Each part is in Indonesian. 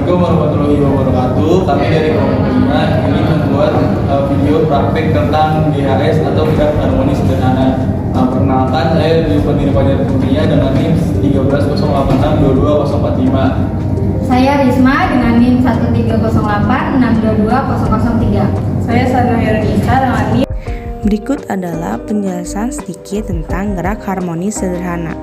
Assalamualaikum warahmatullahi wabarakatuh. Kami dari kelompok 5 ini membuat video praktek tentang GHS atau gerak harmonis sederhana. Perkenalkan, saya dari Pendiri Pelajar Dunia dengan NIM 1308622045. Saya Risma dengan NIM 13086220003. Saya Sana Heronisa dengan NIM. Berikut adalah penjelasan sedikit tentang gerak harmonis sederhana.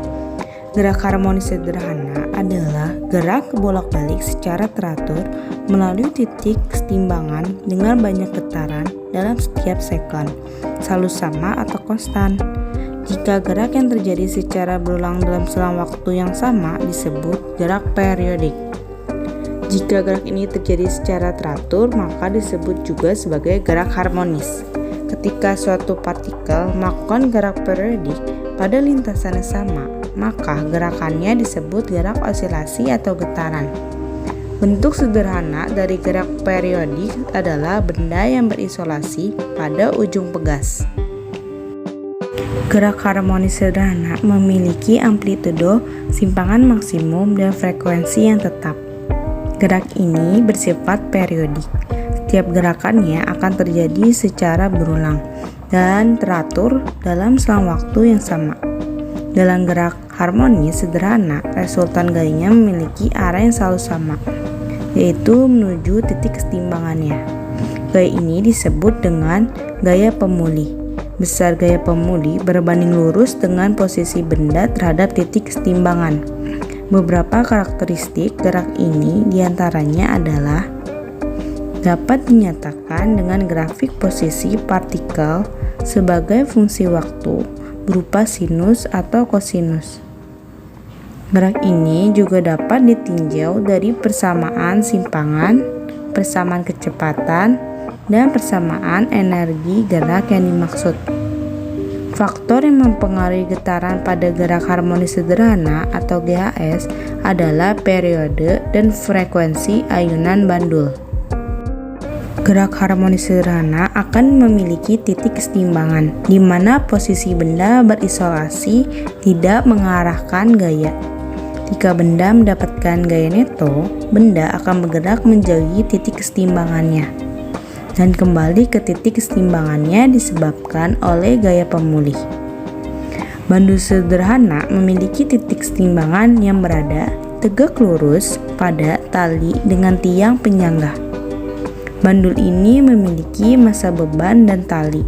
Gerak harmonis sederhana adalah gerak bolak-balik secara teratur melalui titik kesetimbangan dengan banyak getaran dalam setiap sekon, selalu sama atau konstan. Jika gerak yang terjadi secara berulang dalam selang waktu yang sama disebut gerak periodik. Jika gerak ini terjadi secara teratur, maka disebut juga sebagai gerak harmonis. Ketika suatu partikel melakukan gerak periodik pada lintasan yang sama, maka gerakannya disebut gerak osilasi atau getaran. Bentuk sederhana dari gerak periodik adalah benda yang berisolasi pada ujung pegas. Gerak harmonis sederhana memiliki amplitudo, simpangan maksimum, dan frekuensi yang tetap. Gerak ini bersifat periodik. Setiap gerakannya akan terjadi secara berulang dan teratur dalam selang waktu yang sama. Dalam gerak harmonis sederhana, resultan gayanya memiliki arah yang selalu sama, yaitu menuju titik kesetimbangannya. Gaya ini disebut dengan gaya pemulih. Besar gaya pemulih berbanding lurus dengan posisi benda terhadap titik kesetimbangan. Beberapa karakteristik gerak ini diantaranya adalah dapat dinyatakan dengan grafik posisi partikel sebagai fungsi waktu berupa sinus atau kosinus. Gerak ini juga dapat ditinjau dari persamaan simpangan, persamaan kecepatan, dan persamaan energi gerak yang dimaksud. Faktor yang mempengaruhi getaran pada gerak harmonis sederhana atau GHS adalah periode dan frekuensi ayunan bandul. Gerak harmonis sederhana akan memiliki titik kesetimbangan, di mana posisi benda berisolasi tidak mengarahkan gaya. Jika benda mendapatkan gaya neto, benda akan bergerak menjauhi titik kesetimbangannya dan kembali ke titik kesetimbangannya disebabkan oleh gaya pemulih. Bandul sederhana memiliki titik kesetimbangan yang berada tegak lurus pada tali dengan tiang penyangga. Bandul ini memiliki massa beban dan tali.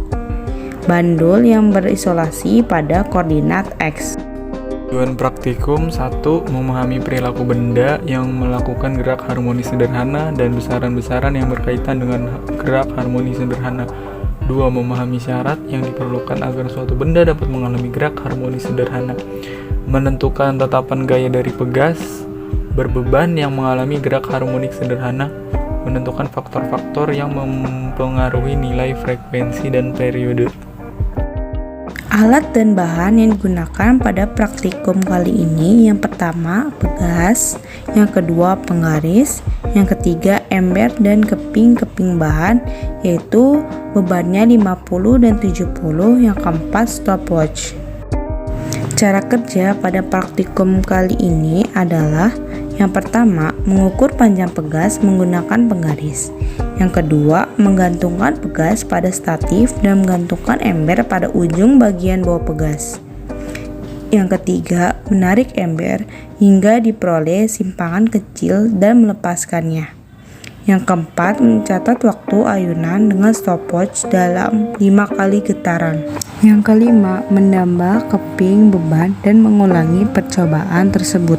Bandul yang berisolasi pada koordinat X. Tujuan praktikum 1. Memahami perilaku benda yang melakukan gerak harmonis sederhana dan besaran-besaran yang berkaitan dengan gerak harmonis sederhana. 2. Memahami syarat yang diperlukan agar suatu benda dapat mengalami gerak harmonis sederhana. Menentukan tetapan gaya dari pegas berbeban yang mengalami gerak harmonis sederhana. Menentukan faktor-faktor yang mempengaruhi nilai frekuensi dan periode. Alat dan bahan yang digunakan pada praktikum kali ini, yang pertama pegas, yang kedua penggaris, yang ketiga ember dan keping-keping bahan, yaitu bebannya 50 dan 70, yang keempat stopwatch. Cara kerja pada praktikum kali ini adalah: yang pertama, mengukur panjang pegas menggunakan penggaris. Yang kedua, menggantungkan pegas pada statif dan menggantungkan ember pada ujung bagian bawah pegas. Yang ketiga, menarik ember hingga diperoleh simpangan kecil dan melepaskannya. Yang keempat, mencatat waktu ayunan dengan stopwatch dalam 5 kali getaran. Yang kelima, menambah keping beban dan mengulangi percobaan tersebut.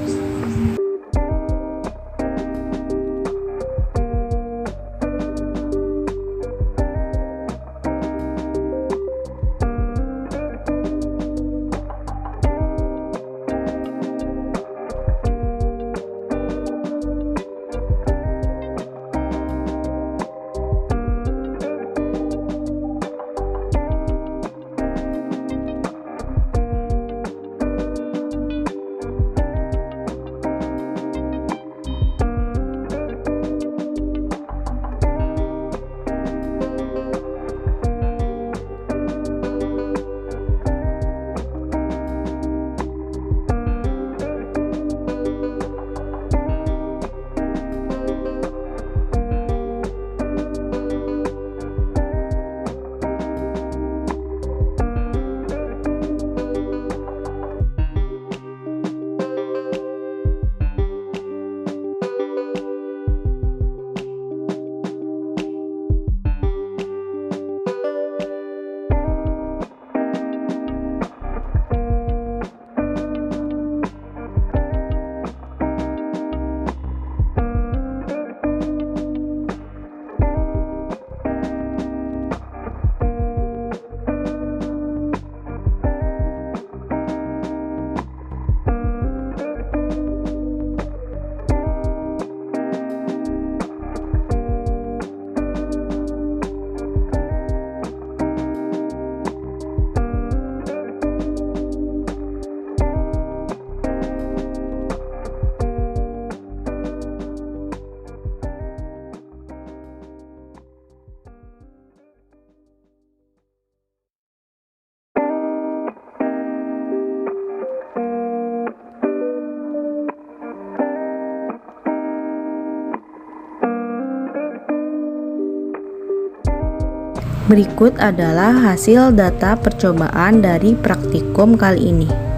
Berikut adalah hasil data percobaan dari praktikum kali ini.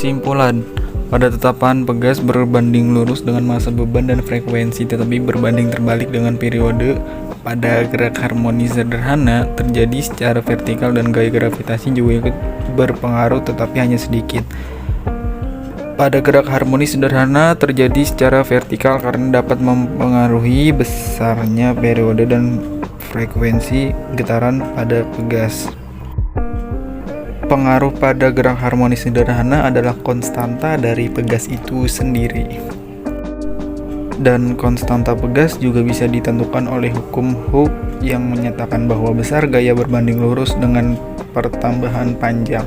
Kesimpulan, pada tetapan pegas berbanding lurus dengan massa beban dan frekuensi, tetapi berbanding terbalik dengan periode. Pada gerak harmonis sederhana terjadi secara vertikal dan gaya gravitasi juga ikut berpengaruh tetapi hanya sedikit. Pada gerak harmonis sederhana terjadi secara vertikal karena dapat mempengaruhi besarnya periode dan frekuensi getaran pada pegas. Pengaruh pada gerak harmonis sederhana adalah konstanta dari pegas itu sendiri. Dan konstanta pegas juga bisa ditentukan oleh hukum Hooke yang menyatakan bahwa besar gaya berbanding lurus dengan pertambahan panjang.